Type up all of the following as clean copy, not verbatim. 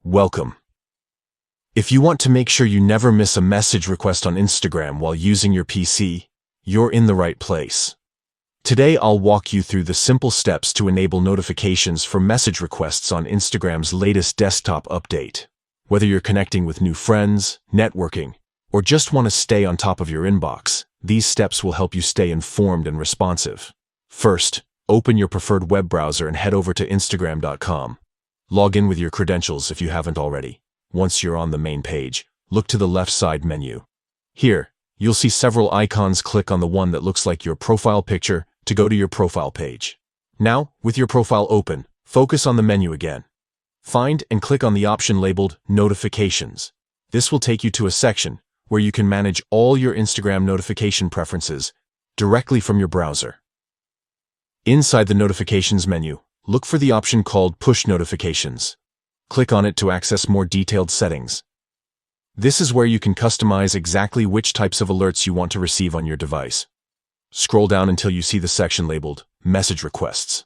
Welcome. If you want to make sure you never miss a message request on Instagram while using your PC, you're in the right place. Today I'll walk you through the simple steps to enable notifications for message requests on Instagram's latest desktop update. Whether you're connecting with new friends, networking, or just want to stay on top of your inbox, these steps will help you stay informed and responsive. First, open your preferred web browser and head over to Instagram.com. Log in with your credentials if you haven't already. Once you're on the main page, look to the left side menu. Here, you'll see several icons. Click on the one that looks like your profile picture to go to your profile page. Now, with your profile open, focus on the menu again. Find and click on the option labeled Notifications. This will take you to a section where you can manage all your Instagram notification preferences directly from your browser. Inside the Notifications menu, look for the option called Push Notifications. Click on it to access more detailed settings. This is where you can customize exactly which types of alerts you want to receive on your device. Scroll down until you see the section labeled Message Requests.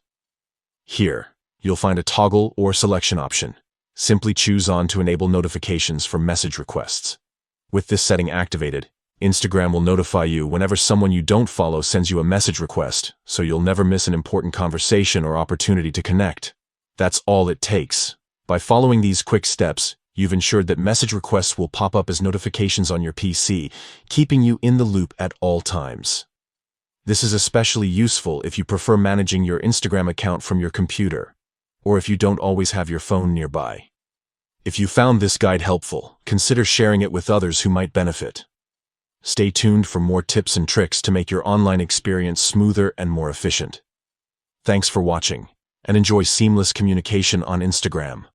Here, you'll find a toggle or selection option. Simply choose on to enable notifications for message requests. With this setting activated, Instagram will notify you whenever someone you don't follow sends you a message request, so you'll never miss an important conversation or opportunity to connect. That's all it takes. By following these quick steps, you've ensured that message requests will pop up as notifications on your PC, keeping you in the loop at all times. This is especially useful if you prefer managing your Instagram account from your computer, or if you don't always have your phone nearby. If you found this guide helpful, consider sharing it with others who might benefit. Stay tuned for more tips and tricks to make your online experience smoother and more efficient. Thanks for watching, and enjoy seamless communication on Instagram.